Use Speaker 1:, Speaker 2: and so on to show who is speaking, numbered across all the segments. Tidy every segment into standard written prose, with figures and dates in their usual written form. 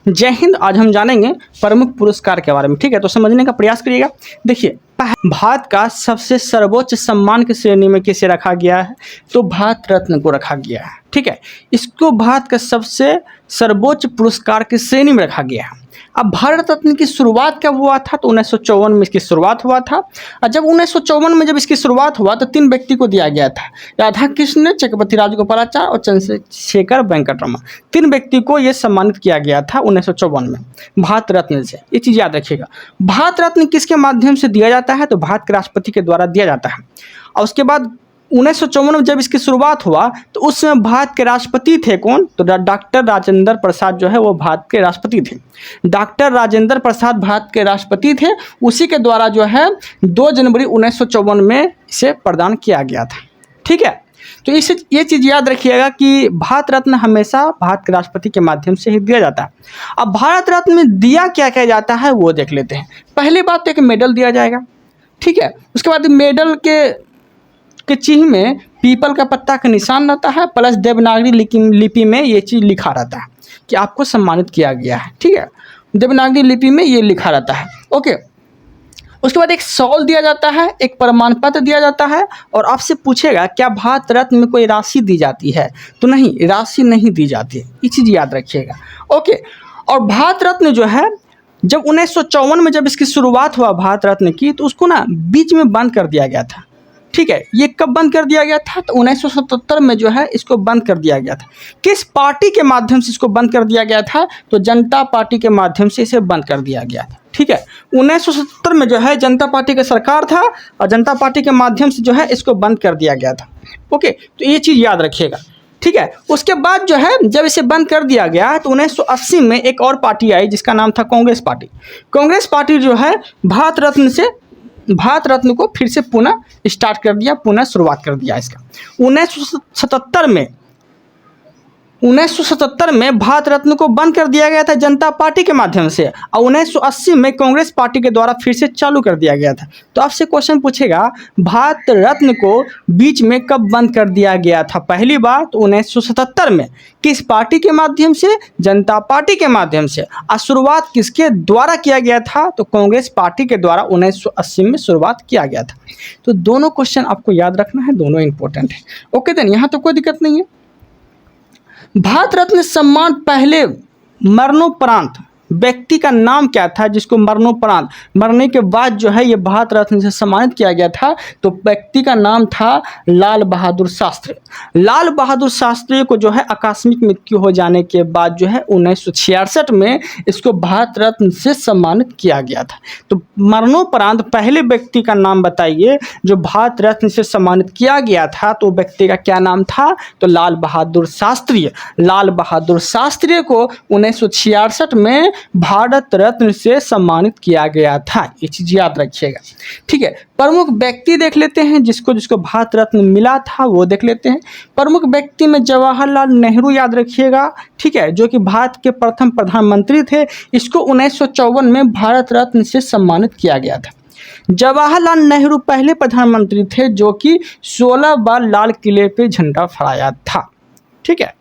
Speaker 1: जय हिंद। आज हम जानेंगे प्रमुख पुरस्कार के बारे में। ठीक है, तो समझने का प्रयास करिएगा। देखिए, भारत का सबसे सर्वोच्च सम्मान की श्रेणी में किसे रखा गया है? तो भारत रत्न को रखा गया है। ठीक है, इसको भारत का सबसे सर्वोच्च पुरस्कार की श्रेणी में रखा गया है। अब भारत रत्न की शुरुआत कब हुआ था? तो 1954 में इसकी शुरुआत हुआ था। और जब 1954 में जब इसकी शुरुआत हुआ तो 3 व्यक्ति को दिया गया था, राधा कृष्ण, चक्रवर्ती राजगोपालाचारी और चंद्रशेखर वेंकटरमण। 3 व्यक्ति को यह सम्मानित किया गया था 1954 में भारत रत्न से। ये चीज़ याद रखिएगा। भारत रत्न किसके माध्यम से दिया जाता है? तो भारत के राष्ट्रपति के द्वारा दिया जाता है। और उसके बाद 1954 में जब इसकी शुरुआत हुआ तो उस समय भारत के राष्ट्रपति थे कौन? तो डॉक्टर राजेंद्र प्रसाद जो है वो भारत के राष्ट्रपति थे। डॉक्टर राजेंद्र प्रसाद भारत के राष्ट्रपति थे। उसी के द्वारा जो है 2 जनवरी 1954 में इसे प्रदान किया गया था। ठीक है, तो इसे ये चीज़ याद रखिएगा कि भारत रत्न हमेशा भारत के राष्ट्रपति के माध्यम से ही दिया जाता है। अब भारत रत्न में दिया क्या क्या जाता है वो देख लेते हैं। पहली बात तो एक मेडल दिया जाएगा। ठीक है, उसके बाद मेडल के चिन्ह में पीपल का पत्ता का निशान रहता है, प्लस देवनागरी लिपि में ये चीज़ लिखा रहता है कि आपको सम्मानित किया गया है। ठीक है, देवनागरी लिपि में ये लिखा रहता है। ओके, उसके बाद एक शॉल दिया जाता है, एक प्रमाण पत्र दिया जाता है। और आपसे पूछेगा क्या भारत रत्न में कोई राशि दी जाती है? तो नहीं, राशि नहीं दी जाती है। ये चीज़ याद रखिएगा। ओके, और भारत रत्न जो है जब 1954 में जब इसकी शुरुआत हुआ भारत रत्न की, तो उसको ना बीच में बंद कर दिया गया था। ठीक है, ये कब बंद कर दिया गया था? तो 1977 में जो है इसको बंद कर दिया गया था। किस पार्टी के माध्यम से इसको बंद कर दिया गया था? तो जनता पार्टी के माध्यम से इसे बंद कर दिया गया था। ठीक है, 1977 में जो है जनता पार्टी का सरकार था और जनता पार्टी के माध्यम से जो है इसको बंद कर दिया गया था। ओके, तो ये चीज़ याद रखिएगा। ठीक है, उसके बाद जो है जब इसे बंद कर दिया गया तो 1980 में एक और पार्टी आई जिसका नाम था कांग्रेस पार्टी। कांग्रेस पार्टी जो है भारत रत्न को फिर से पुनः स्टार्ट कर दिया, पुनः शुरुआत कर दिया इसका। 1977 में भारत रत्न को बंद कर दिया गया था जनता पार्टी के माध्यम से, और 1980 में कांग्रेस पार्टी के द्वारा फिर से चालू कर दिया गया था। तो आपसे क्वेश्चन पूछेगा भारत रत्न को बीच में कब बंद कर दिया गया था? पहली बार तो 1977 में। किस पार्टी के माध्यम से? जनता पार्टी के माध्यम से। और शुरुआत किसके द्वारा किया गया था? तो कांग्रेस पार्टी के द्वारा 1980 में शुरुआत किया गया था। तो दोनों क्वेश्चन आपको याद रखना है, दोनों इंपॉर्टेंट है। ओके देन, यहाँ तो कोई दिक्कत नहीं है। भारत रत्न सम्मान पहले मरणोपरांत व्यक्ति का नाम क्या था जिसको मरणोपरांत, मरने के बाद जो है ये भारत रत्न से सम्मानित किया गया था? तो व्यक्ति का नाम था लाल बहादुर शास्त्री। लाल बहादुर शास्त्री को जो है आकस्मिक मृत्यु हो जाने के बाद जो है 1966 में इसको भारत रत्न से सम्मानित किया गया था। तो मरणोपरांत पहले व्यक्ति का नाम बताइए जो भारत रत्न से सम्मानित किया गया था, तो व्यक्ति का क्या नाम था? तो लाल बहादुर शास्त्री। लाल बहादुर शास्त्री को 1966 में भारत रत्न से सम्मानित किया गया था। ये चीज याद रखिएगा। ठीक है, प्रमुख व्यक्ति देख लेते हैं जिसको भारत रत्न मिला था, वो देख लेते हैं। प्रमुख व्यक्ति में जवाहरलाल नेहरू याद रखिएगा। ठीक है, जो कि भारत के प्रथम प्रधानमंत्री थे। इसको 1954 में भारत रत्न से सम्मानित किया गया था। जवाहरलाल नेहरू पहले प्रधानमंत्री थे जो कि 16 बार लाल किले पे झंडा फहराया था। ठीक है,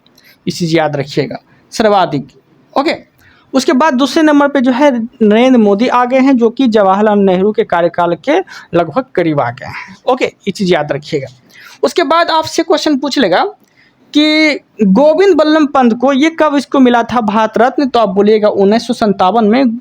Speaker 1: इस चीज याद रखिएगा, सर्वाधिक। ओके, उसके बाद दूसरे नंबर पे जो है नरेंद्र मोदी आ गए हैं जो कि जवाहरलाल नेहरू के कार्यकाल के लगभग करीब आ गए हैं। ओके, ये चीज़ याद रखिएगा। उसके बाद आपसे क्वेश्चन पूछ लेगा कि गोविंद बल्लभ पंत को ये कब इसको मिला था भारत रत्न? तो आप बोलिएगा 1957 में।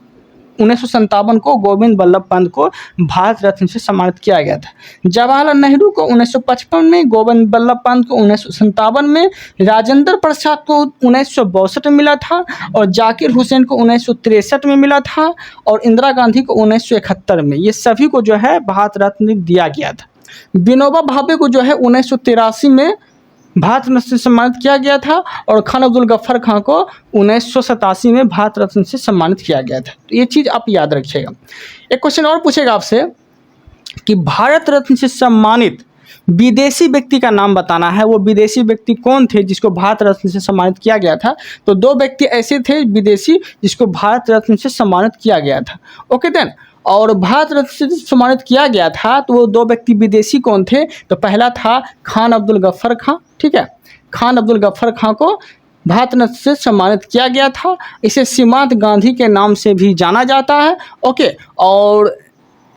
Speaker 1: 1957 को गोविंद बल्लभ पंत को भारत रत्न से सम्मानित किया गया था। जवाहरलाल नेहरू को 1955 में, गोविंद बल्लभ पंत को 1957 में, राजेंद्र प्रसाद को 1962 में मिला था, और जाकिर हुसैन को 1963 में मिला था, और इंदिरा गांधी को 1971 में। ये सभी को जो है भारत रत्न दिया गया था। विनोबा भावे को जो है 1983 में भारत रत्न से सम्मानित किया गया था, और खान अब्दुल गफ्फार खान को 1987 में भारत रत्न से सम्मानित किया गया था। तो ये चीज़ आप याद रखिएगा। एक क्वेश्चन और पूछेगा आपसे कि भारत रत्न से सम्मानित विदेशी व्यक्ति का नाम बताना है। वो विदेशी व्यक्ति कौन थे जिसको भारत रत्न से सम्मानित किया गया था? तो 2 व्यक्ति ऐसे थे विदेशी जिसको भारत रत्न से सम्मानित किया गया था। ओके देन, और भारत रत्न से सम्मानित किया गया था तो वो 2 व्यक्ति विदेशी कौन थे? तो पहला था खान अब्दुल गफ्फार खान। ठीक है, खान अब्दुल गफ्फार खान को भारत रत्न से सम्मानित किया गया था। इसे सीमांत गांधी के नाम से भी जाना जाता है। ओके, और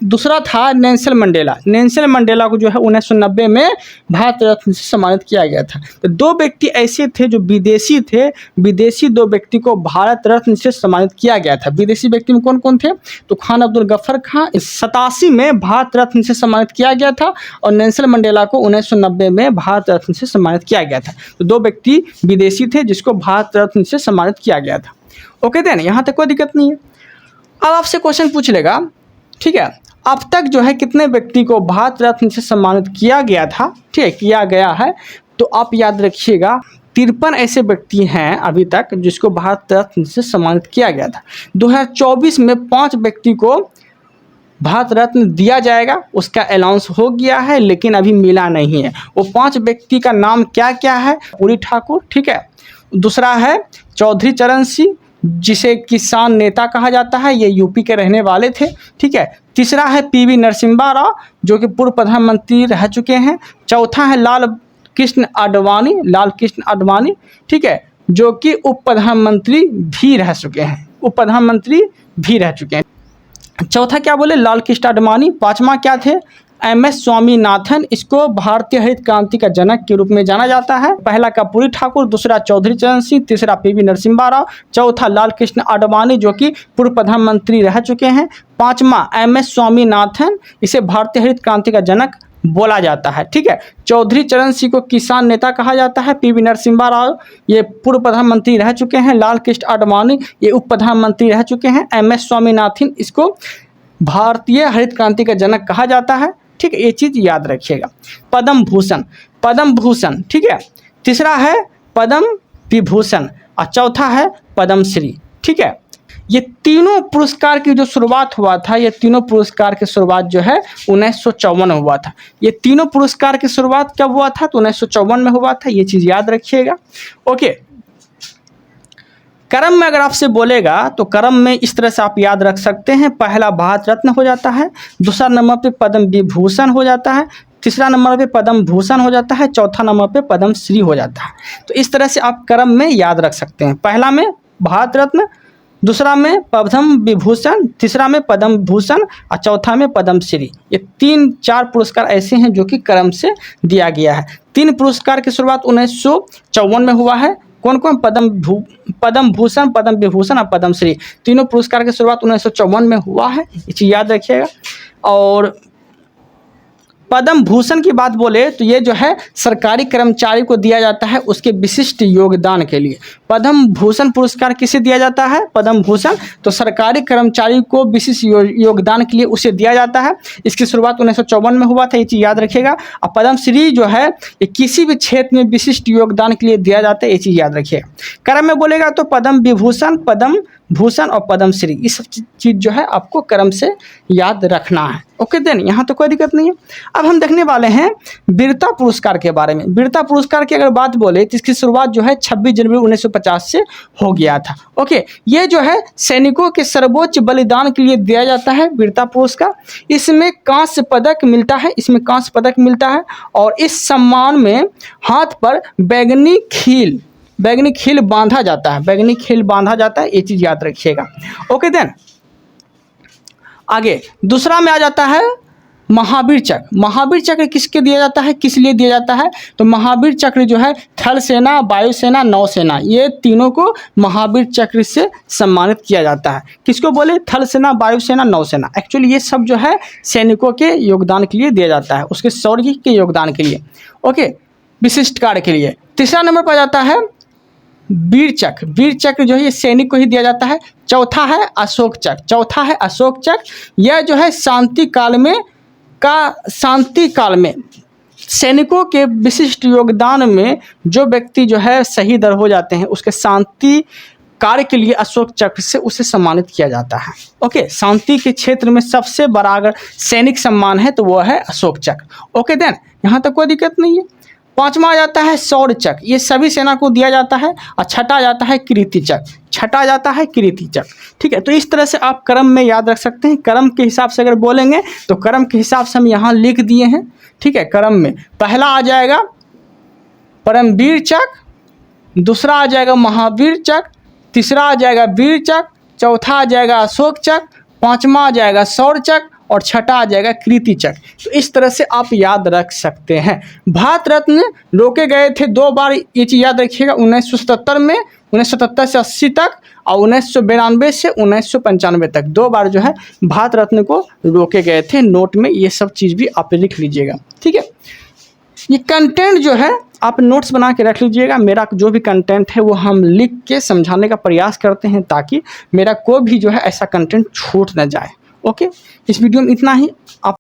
Speaker 1: दूसरा था नेल्सन मंडेला। नेल्सन मंडेला को जो है 1990 में भारत रत्न से सम्मानित किया गया था। तो दो व्यक्ति ऐसे थे जो विदेशी थे, विदेशी दो व्यक्ति को भारत रत्न से सम्मानित किया गया था। विदेशी व्यक्ति में कौन कौन थे? तो खान अब्दुल गफ्फर खान 87 में भारत रत्न से सम्मानित किया गया था और नेल्सन मंडेला को 1990 में भारत रत्न से सम्मानित किया गया था। तो दो व्यक्ति विदेशी थे जिसको भारत रत्न से सम्मानित किया गया था। ओके देन, यहाँ तक कोई दिक्कत नहीं है। अब आपसे क्वेश्चन पूछ लेगा, ठीक है, अब तक जो है कितने व्यक्ति को भारत रत्न से सम्मानित किया गया था? ठीक है, किया गया है। तो आप याद रखिएगा 53 ऐसे व्यक्ति हैं अभी तक जिसको भारत रत्न से सम्मानित किया गया था। 2024 में 5 व्यक्ति को भारत रत्न दिया जाएगा, उसका अनाउंस हो गया है लेकिन अभी मिला नहीं है। वो 5 व्यक्ति का नाम क्या क्या है? कर्पूरी ठाकुर, ठीक है, दूसरा है चौधरी चरण सिंह जिसे किसान नेता कहा जाता है, ये यूपी के रहने वाले थे, ठीक है। तीसरा है पीवी नरसिम्हा राव जो कि पूर्व प्रधानमंत्री रह चुके हैं। चौथा है लाल कृष्ण आडवाणी, ठीक है, जो कि उप प्रधानमंत्री भी रह चुके हैं, चौथा क्या बोले? लाल कृष्ण आडवाणी। पांचवा क्या थे? MS स्वामीनाथन, इसको भारतीय हरित क्रांति का जनक के रूप में जाना जाता है। पहला कर्पूरी ठाकुर, दूसरा चौधरी चरण सिंह, तीसरा पीवी नरसिम्हा राव, चौथा लाल कृष्ण आडवाणी जो कि पूर्व प्रधानमंत्री रह चुके हैं, पांचवा MS स्वामीनाथन, इसे भारतीय हरित क्रांति का जनक बोला जाता है, ठीक है। चौधरी चरण सिंह को किसान नेता कहा जाता है। पीवी नरसिम्हा राव ये पूर्व प्रधानमंत्री रह चुके हैं। लाल कृष्ण आडवाणी ये उप प्रधानमंत्री रह चुके हैं। MS स्वामीनाथन इसको भारतीय हरित क्रांति का जनक कहा जाता है, ठीक है, ये चीज़ याद रखिएगा। पद्म भूषण, ठीक है, तीसरा है पद्म विभूषण और चौथा है पद्मश्री, ठीक है। ये तीनों पुरस्कार की जो शुरुआत हुआ था, ये तीनों पुरस्कार की शुरुआत जो है 1954 में हुआ था। ये तीनों पुरस्कार की शुरुआत कब हुआ था? तो 1954 में हुआ था, ये चीज़ याद रखिएगा। ओके, क्रम में अगर आपसे बोलेगा तो क्रम में इस तरह से आप याद रख सकते हैं। पहला भारत रत्न हो जाता है, दूसरा नंबर पे पद्म विभूषण हो जाता है, तीसरा नंबर पे पद्म भूषण हो जाता है, चौथा नंबर पे पद्मश्री हो जाता है। तो इस तरह से आप क्रम में याद रख सकते हैं। पहला में भारत रत्न, दूसरा में पद्म विभूषण, तीसरा में पद्म भूषण और चौथा में पद्मश्री। ये 3-4 पुरस्कार ऐसे हैं जो कि क्रम से दिया गया है। 3 पुरस्कार की शुरुआत 1954 में हुआ है। कौन कौन? पद्म भूषण, पद्म विभूषण और पद्मश्री, तीनों पुरस्कार की शुरुआत 1954 में हुआ है, ये चीज़ याद रखिएगा। और पद्म भूषण की बात बोले तो ये जो है सरकारी कर्मचारी को दिया जाता है उसके विशिष्ट योगदान के लिए। पद्म भूषण पुरस्कार किसे दिया जाता है? पद्म भूषण तो सरकारी कर्मचारी को विशिष्ट योगदान के लिए उसे दिया जाता है। इसकी शुरुआत 1954 में हुआ था, ये चीज़ याद रखिएगा। और पद्मश्री जो है ये किसी भी क्षेत्र में विशिष्ट योगदान के लिए दिया जाता है, ये चीज़ याद रखिएगा। क्रम में बोलेगा तो पद्म विभूषण, पद्म भूषण और पद्मश्री, ये सब चीज़ जो है आपको क्रम से याद रखना है। ओके देन, यहाँ तो कोई दिक्कत नहीं है। अब हम देखने वाले हैं वीरता पुरस्कार के बारे में। वीरता पुरस्कार की अगर बात बोले तो इसकी शुरुआत जो है 26 जनवरी 1950 से हो गया था। ओके, ये जो है सैनिकों के सर्वोच्च बलिदान के लिए दिया जाता है वीरता पुरस्कार। इसमें कांस्य पदक मिलता है और इस सम्मान में हाथ पर बैगनी खील बांधा जाता है, ये चीज़ याद रखिएगा। ओके देन, आगे दूसरा में आ जाता है महावीर चक्र। महावीर चक्र किसके दिया जाता है, किस लिए दिया जाता है? तो महावीर चक्र जो है थल सेना, वायुसेना, नौसेना, ये तीनों को महावीर चक्र से सम्मानित किया जाता है। किसको बोले? थल सेना, वायुसेना, नौसेना। एक्चुअली ये सब जो है सैनिकों के योगदान के लिए दिया जाता है, उसके शौर्य के योगदान के लिए, ओके, विशिष्ट कार्य के लिए। तीसरा नंबर पर जाता है वीर चक्र जो है ये सैनिक को ही दिया जाता है। चौथा है अशोक चक्र, यह जो है शांति काल में सैनिकों के विशिष्ट योगदान में जो व्यक्ति जो है शहीद हो जाते हैं उसके शांति कार्य के लिए अशोक चक्र से उसे सम्मानित किया जाता है। ओके, शांति के क्षेत्र में सबसे बड़ा अगर सैनिक सम्मान है तो वो है अशोक चक्र। ओके देन, यहाँ तक कोई दिक्कत नहीं है। पांचवा आ जाता है शौर्य चक्र, ये सभी सेना को दिया जाता है। और छठा आ जाता है कीर्ति चक्र, ठीक है। तो इस तरह से आप क्रम में याद रख सकते हैं। क्रम के हिसाब से अगर बोलेंगे तो क्रम के हिसाब से हम यहाँ लिख दिए हैं, ठीक है। क्रम में पहला आ जाएगा परमवीर चक्र, दूसरा आ जाएगा महावीर चक्र, तीसरा आ जाएगा वीर चक्र, चौथा आ जाएगा अशोक चक्र, पांचवा आ जाएगा शौर्य चक्र और छठा आ जाएगा कीर्ति चक्र। तो इस तरह से आप याद रख सकते हैं। भारत रत्न रोके गए थे 2 बार, ये चीज़ याद रखिएगा, 1977 में, 1977 से 80 तक, और 1992 से 1995 तक 2 बार जो है भारत रत्न को रोके गए थे। नोट में ये सब चीज़ भी आप लिख लीजिएगा, ठीक है। ये कंटेंट जो है आप नोट्स बना के रख लीजिएगा। मेरा जो भी कंटेंट है वो हम लिख के समझाने का प्रयास करते हैं ताकि मेरा कोई भी जो है ऐसा कंटेंट छूट ना जाए। ओके, इस वीडियो में इतना ही। आप